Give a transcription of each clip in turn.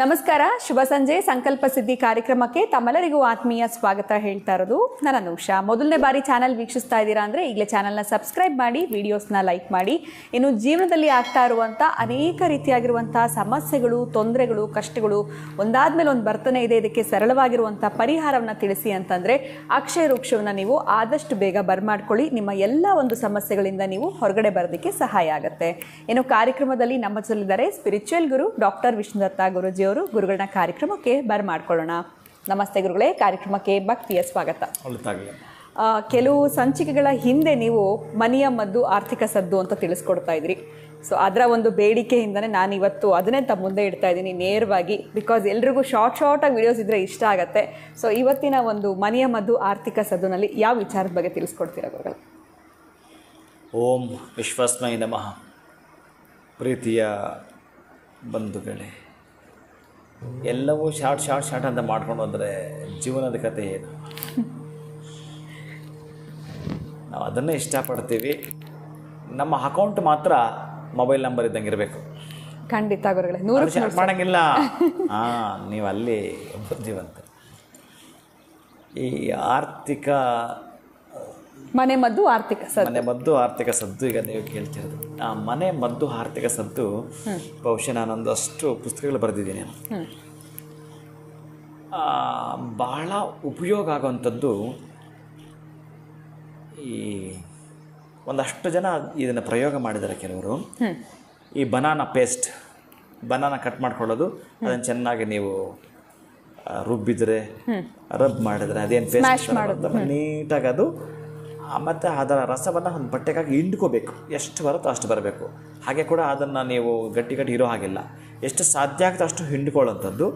ನಮಸ್ಕಾರ, ಶುಭ ಸಂಜೆ. ಸಂಕಲ್ಪ ಸಿದ್ಧಿ ಕಾರ್ಯಕ್ರಮಕ್ಕೆ ತಮ್ಮೆಲ್ಲರಿಗೂ ಆತ್ಮೀಯ ಸ್ವಾಗತ ಹೇಳ್ತಾ ಇರೋದು ನಾನು ಅನುಷಾ. ಮೊದಲನೇ ಬಾರಿ ಚಾನಲ್ ವೀಕ್ಷಿಸ್ತಾ ಇದ್ದೀರಾ ಅಂದರೆ ಈಗಲೇ ಚಾನಲ್ನ ಸಬ್ಸ್ಕ್ರೈಬ್ ಮಾಡಿ, ವಿಡಿಯೋಸ್ನ ಲೈಕ್ ಮಾಡಿ. ಇನ್ನು ಜೀವನದಲ್ಲಿ ಆಗ್ತಾ ಇರುವಂಥ ಅನೇಕ ರೀತಿಯಾಗಿರುವಂಥ ಸಮಸ್ಯೆಗಳು, ತೊಂದರೆಗಳು, ಕಷ್ಟಗಳು ಒಂದಾದ್ಮೇಲೆ ಒಂದು ಬರ್ತಾನೆ ಇದೆ. ಇದಕ್ಕೆ ಸರಳವಾಗಿರುವಂಥ ಪರಿಹಾರವನ್ನು ತಿಳಿಸಿ ಅಂತಂದರೆ ಅಕ್ಷಯ ವೃಕ್ಷವನ್ನು ನೀವು ಆದಷ್ಟು ಬೇಗ ಬರ್ಮಾಡ್ಕೊಳ್ಳಿ. ನಿಮ್ಮ ಎಲ್ಲ ಒಂದು ಸಮಸ್ಯೆಗಳಿಂದ ನೀವು ಹೊರಗಡೆ ಬರೋದಕ್ಕೆ ಸಹಾಯ ಆಗುತ್ತೆ. ಇನ್ನು ಕಾರ್ಯಕ್ರಮದಲ್ಲಿ ನಮ್ಮ ಜೊತೆಲಿದ್ದಾರೆ ಸ್ಪಿರಿಚುವಲ್ ಗುರು ಡಾಕ್ಟರ್ ವಿಷ್ಣುದತ್ತ ಗುರುಜಿ ಅವರು. ಗುರುಗಳನ್ನ ಕಾರ್ಯಕ್ರಮಕ್ಕೆ ಬರ್ಮಾಡ್ಕೊಳ್ಳೋಣ. ನಮಸ್ತೆ ಗುರುಗಳೇ, ಕಾರ್ಯಕ್ರಮಕ್ಕೆ ಭಕ್ತಿಯ ಸ್ವಾಗತ. ಕೆಲವು ಸಂಚಿಕೆಗಳ ಹಿಂದೆ ನೀವು ಮನೆಯ ಮದ್ದು ಆರ್ಥಿಕ ಸದ್ದು ಅಂತ ತಿಳಿಸ್ಕೊಡ್ತಾ ಇದ್ರಿ. ಸೊ ಅದರ ಒಂದು ಬೇಡಿಕೆಯಿಂದನೇ ನಾನು ಇವತ್ತು ಅದನ್ನೇ ತಮ್ಮ ಮುಂದೆ ಇಡ್ತಾ ಇದ್ದೀನಿ ನೇರವಾಗಿ. ಬಿಕಾಸ್ ಎಲ್ರಿಗೂ ಶಾರ್ಟಾಗಿ ವಿಡಿಯೋಸ್ ಇದ್ದರೆ ಇಷ್ಟ ಆಗುತ್ತೆ. ಸೊ ಇವತ್ತಿನ ಒಂದು ಮನೆಯ ಮದ್ದು ಆರ್ಥಿಕ ಸದ್ದುನಲ್ಲಿ ಯಾವ ವಿಚಾರದ ಬಗ್ಗೆ ತಿಳಿಸ್ಕೊಡ್ತೀರಾ ಗುರುಗಳು? ಓಂ ವಿಶ್ವಸ್ಮೈ ನಮಃ. ಪ್ರೀತಿಯ ಬಂಧುಗಳೇ, ಎಲ್ಲವೂ ಶಾರ್ಟ್ ಅಂತ ಮಾಡ್ಕೊಂಡು ಹೋದರೆ ಜೀವನದ ಕಥೆ ಏನು? ನಾವು ಅದನ್ನೇ ಇಷ್ಟಪಡ್ತೀವಿ. ನಮ್ಮ ಅಕೌಂಟ್ ಮಾತ್ರ ಮೊಬೈಲ್ ನಂಬರ್ ಇದ್ದಂಗೆ ಇರಬೇಕು. ಖಂಡಿತ ಗುರುಗಳೇ, 100 ಶಾರ್ಟ್ ಮಾಡೋಂಗಿಲ್ಲ. ನೀವು ಅಲ್ಲಿ ಬುದ್ಧಿವಂತ. ಈ ಆರ್ಥಿಕ ಮನೆ ಮದ್ದು ಆರ್ಥಿಕ ಸದ್ದು ಈಗ ನೀವು ಕೇಳ್ತಿರೋದು. ಆ ಮನೆ ಮದ್ದು ಆರ್ಥಿಕ ಸದ್ದು ಬಹುಶಃ ನಾನೊಂದಷ್ಟು ಪುಸ್ತಕಗಳು ಬರೆದಿದ್ದೀನಿ. ಬಹಳ ಉಪಯೋಗ ಆಗುವಂಥದ್ದು. ಈ ಒಂದಷ್ಟು ಜನ ಇದನ್ನು ಪ್ರಯೋಗ ಮಾಡಿದ್ದಾರೆ. ಕೆಲವರು ಈ ಬನಾನ ಕಟ್ ಮಾಡ್ಕೊಳ್ಳೋದು, ಅದನ್ನು ಚೆನ್ನಾಗಿ ನೀವು ರುಬ್ಬಿದ್ರೆ, ರಬ್ ಮಾಡಿದ್ರೆ ಅದೇನು ಪೇಸ್ಟ್ ನೀಟಾಗಿ ಅದು, ಮತ್ತು ಅದರ ರಸವನ್ನು ಒಂದು ಬಟ್ಟೆಗಾಗಿ ಹಿಂಡ್ಕೋಬೇಕು. ಎಷ್ಟು ಬರುತ್ತೋ ಅಷ್ಟು ಬರಬೇಕು. ಹಾಗೆ ಕೂಡ ಅದನ್ನು ನೀವು ಗಟ್ಟಿ ಇರೋ ಹಾಗಿಲ್ಲ. ಎಷ್ಟು ಸಾಧ್ಯ ಆಗುತ್ತೋ ಅಷ್ಟು ಹಿಂಡ್ಕೊಳ್ಳೋಂಥದ್ದು.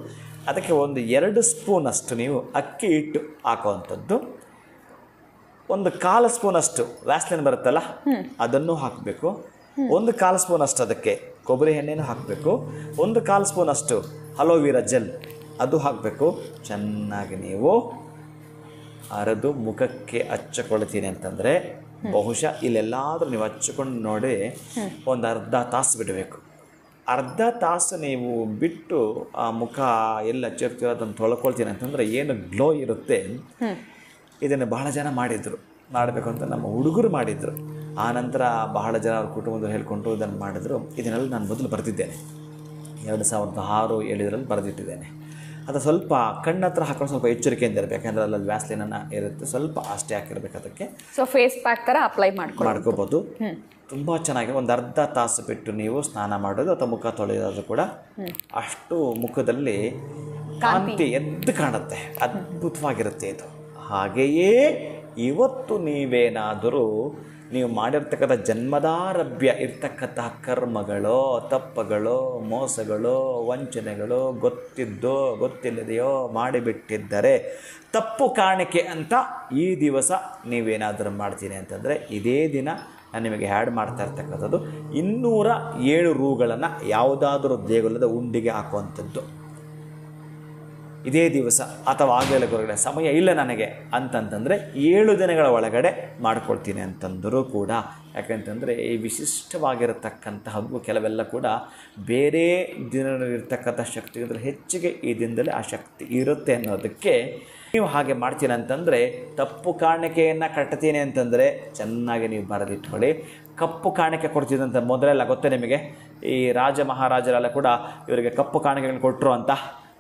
ಅದಕ್ಕೆ 1-2 ಸ್ಪೂನಷ್ಟು ನೀವು ಅಕ್ಕಿ ಹಿಟ್ಟು ಹಾಕೋವಂಥದ್ದು, 1/4 ಸ್ಪೂನಷ್ಟು ವ್ಯಾಸ್ಲಿನ್ ಬರುತ್ತಲ್ಲ ಅದನ್ನು ಹಾಕಬೇಕು. 1/4 ಸ್ಪೂನಷ್ಟು ಅದಕ್ಕೆ ಕೊಬ್ಬರಿ ಎಣ್ಣೆನೂ ಹಾಕಬೇಕು. 1/4 ಸ್ಪೂನಷ್ಟು ಅಲೋವೆರಾ ಜೆಲ್ ಅದು ಹಾಕಬೇಕು. ಚೆನ್ನಾಗಿ ನೀವು ಅರೆದು ಮುಖಕ್ಕೆ ಹಚ್ಚಿಕೊಳ್ತೀನಿ ಅಂತಂದರೆ ಬಹುಶಃ ಇಲ್ಲೆಲ್ಲಾದರೂ ನೀವು ಹಚ್ಚಿಕೊಂಡು ನೋಡಿ ಒಂದು ಅರ್ಧ ತಾಸು ಬಿಡಬೇಕು. ಅರ್ಧ ತಾಸು ನೀವು ಬಿಟ್ಟು ಆ ಮುಖ ಎಲ್ಲ ಹಚ್ಚಿರ್ತೀರೋ ಅದನ್ನು ತೊಳ್ಕೊಳ್ತೀನಿ ಅಂತಂದರೆ ಏನು ಗ್ಲೋ ಇರುತ್ತೆ. ಇದನ್ನು ಬಹಳ ಜನ ಮಾಡಬೇಕು ಅಂತ ನಮ್ಮ ಹುಡುಗರು ಮಾಡಿದರು. ಆನಂತರ ಬಹಳ ಜನ ಅವ್ರ ಕುಟುಂಬದವ್ರು ಹೇಳ್ಕೊಂಡು ಇದನ್ನು ಮಾಡಿದ್ರು. ಇದನ್ನೆಲ್ಲ ನಾನು ಮೊದಲು ಬರೆದಿದ್ದೇನೆ. 2006-2007 ಬರೆದಿಟ್ಟಿದ್ದೇನೆ. ಅದು ಸ್ವಲ್ಪ ಕಣ್ಣತ್ರ ಹಾಕೊಂಡು ಸ್ವಲ್ಪ ಎಚ್ಚರಿಕೆಯಿಂದ ಇರಬೇಕು. ಯಾಕಂದರೆ ಅಲ್ಲಿ ವ್ಯಾಸ್ಲಿನನ್ನು ಇರುತ್ತೆ, ಸ್ವಲ್ಪ ಅಷ್ಟೇ ಹಾಕಿರ್ಬೇಕು ಅದಕ್ಕೆ. ಸೊ ಫೇಸ್ ಪ್ಯಾಕ್ ಥರ ಅಪ್ಲೈ ಮಾಡ್ಕೋಬೋದು. ತುಂಬ ಚೆನ್ನಾಗಿ ಒಂದು ಅರ್ಧ ತಾಸು ಬಿಟ್ಟು ನೀವು ಸ್ನಾನ ಮಾಡೋದು ಅಥವಾ ಮುಖ ತೊಳೆಯೋದು ಕೂಡ ಅಷ್ಟು ಮುಖದಲ್ಲಿ ಕಾಂತಿ ಎದ್ದು ಕಾಣುತ್ತೆ. ಅದ್ಭುತವಾಗಿರುತ್ತೆ ಇದು. ಹಾಗೆಯೇ ಇವತ್ತು ನೀವೇನಾದರೂ ನೀವು ಮಾಡಿರ್ತಕ್ಕಂಥ ಜನ್ಮದಾರಭ್ಯ ಇರ್ತಕ್ಕಂತಹ ಕರ್ಮಗಳೋ, ತಪ್ಪುಗಳೋ, ಮೋಸಗಳೋ, ವಂಚನೆಗಳೋ ಗೊತ್ತಿದ್ದೋ ಗೊತ್ತಿಲ್ಲದೆಯೋ ಮಾಡಿಬಿಟ್ಟಿದ್ದರೆ ತಪ್ಪು ಕಾಣಿಕೆ ಅಂತ ಈ ದಿವಸ ನೀವೇನಾದರೂ ಮಾಡ್ತೀನಿ ಅಂತಂದರೆ ಇದೇ ದಿನ ನಾನು ನಿಮಗೆ ಆ್ಯಡ್ ಮಾಡ್ತಾ ಇರ್ತಕ್ಕಂಥದ್ದು 207 ರೂಗಳನ್ನು ಯಾವುದಾದ್ರೂ ದೇಗುಲದ ಉಂಡಿಗೆ ಹಾಕುವಂಥದ್ದು ಇದೇ ದಿವಸ. ಅಥವಾ ಆಗಲೇ ಹೊರಗಡೆ ಸಮಯ ಇಲ್ಲ ನನಗೆ ಅಂತಂತಂದರೆ 7 ದಿನಗಳ ಒಳಗಡೆ ಮಾಡ್ಕೊಳ್ತೀನಿ ಅಂತಂದರೂ ಕೂಡ. ಯಾಕೆಂತಂದರೆ ಈ ವಿಶಿಷ್ಟವಾಗಿರತಕ್ಕಂತಹದ್ದು ಕೆಲವೆಲ್ಲ ಕೂಡ ಬೇರೆ ದಿನದಲ್ಲಿರ್ತಕ್ಕಂಥ ಶಕ್ತಿಗಿಂತ ಹೆಚ್ಚಿಗೆ ಈ ದಿನದಲ್ಲಿ ಆ ಶಕ್ತಿ ಇರುತ್ತೆ ಅನ್ನೋದಕ್ಕೆ ನೀವು ಹಾಗೆ ಮಾಡ್ತೀನಿ ಅಂತಂದರೆ, ತಪ್ಪು ಕಾಣಿಕೆಯನ್ನು ಕಟ್ತೀನಿ ಅಂತಂದರೆ ಚೆನ್ನಾಗಿ ನೀವು ಬರೆದಿಟ್ಕೊಳ್ಳಿ. ಕಪ್ಪು ಕಾಣಿಕೆ ಕೊಡ್ತಿದ್ದಂತ ಮೊದಲೆಲ್ಲ ಗೊತ್ತೇ ನಿಮಗೆ, ಈ ರಾಜ ಮಹಾರಾಜರೆಲ್ಲ ಕೂಡ ಇವರಿಗೆ ಕಪ್ಪು ಕಾಣಿಕೆಗಳನ್ನು ಕೊಟ್ಟರು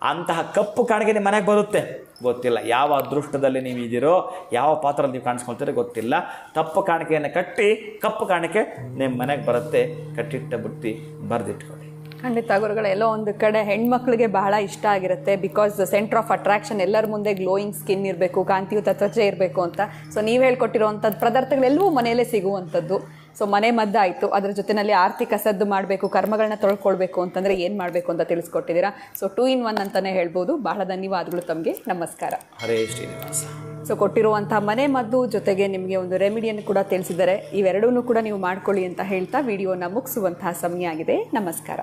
ಅಂತಹ ಕಪ್ಪು ಕಾಣಿಕೆ ನಿಮ್ಮ ಮನೆಗೆ ಬರುತ್ತೆ. ಗೊತ್ತಿಲ್ಲ ಯಾವ ಅದೃಷ್ಟದಲ್ಲಿ ನೀವು ಇದ್ದೀರೋ, ಯಾವ ಪಾತ್ರದಲ್ಲಿ ನೀವು ಕಾಣಿಸ್ಕೊಳ್ತೀರೋ ಗೊತ್ತಿಲ್ಲ. ತಪ್ಪು ಕಾಣಿಕೆಯನ್ನು ಕಟ್ಟಿ ಕಪ್ಪು ಕಾಣಿಕೆ ನಿಮ್ಮ ಮನೆಗೆ ಬರುತ್ತೆ. ಕಟ್ಟಿಟ್ಟ ಬುತ್ತಿ ಬರೆದಿಟ್ಕೊಳ್ಳಿ. ಖಂಡಿತ ಗುರುಗಳೇ, ಎಲ್ಲೋ ಒಂದು ಕಡೆ ಹೆಣ್ಮಕ್ಳಿಗೆ ಬಹಳ ಇಷ್ಟ ಆಗಿರುತ್ತೆ. ಬಿಕಾಸ್ ಸೆಂಟರ್ ಆಫ್ ಅಟ್ರಾಕ್ಷನ್, ಎಲ್ಲರ ಮುಂದೆ ಗ್ಲೋಯಿಂಗ್ ಸ್ಕಿನ್ ಇರಬೇಕು, ಕಾಂತಿಯುತ ತ್ವಚೆ ಇರಬೇಕು ಅಂತ. ಸೊ ನೀವು ಹೇಳ್ಕೊಟ್ಟಿರುವಂಥದ್ದು ಪದಾರ್ಥಗಳೆಲ್ಲವೂ ಮನೆಯಲ್ಲೇ ಸಿಗುವಂಥದ್ದು. ಸೊ ಮನೆ ಮದ್ದಾಯಿತು, ಅದರ ಜೊತೆಯಲ್ಲಿ ಆರ್ಥಿಕ ಸದ್ದು ಮಾಡಬೇಕು, ಕರ್ಮಗಳನ್ನ ತೊಳ್ಕೊಳ್ಬೇಕು ಅಂತಂದರೆ ಏನು ಮಾಡಬೇಕು ಅಂತ ತಿಳಿಸ್ಕೊಟ್ಟಿದ್ದೀರಾ. ಸೊ 2 in 1 ಅಂತಲೇ ಹೇಳ್ಬೋದು. ಬಹಳ ಧನ್ಯವಾದಗಳು ತಮಗೆ. ನಮಸ್ಕಾರ. ಹರೇ ಶ್ರೀನಿವಾಸ. ಸೊ ಕೊಟ್ಟಿರುವಂಥ ಮನೆ ಮದ್ದು ಜೊತೆಗೆ ನಿಮಗೆ ಒಂದು ರೆಮಿಡಿಯನ್ನು ಕೂಡ ತಿಳಿಸಿದ್ದಾರೆ. ಇವೆರಡೂ ಕೂಡ ನೀವು ಮಾಡ್ಕೊಳ್ಳಿ ಅಂತ ಹೇಳ್ತಾ ವಿಡಿಯೋನ ಮುಗಿಸುವಂತಹ ಸಮಯ ಆಗಿದೆ. ನಮಸ್ಕಾರ.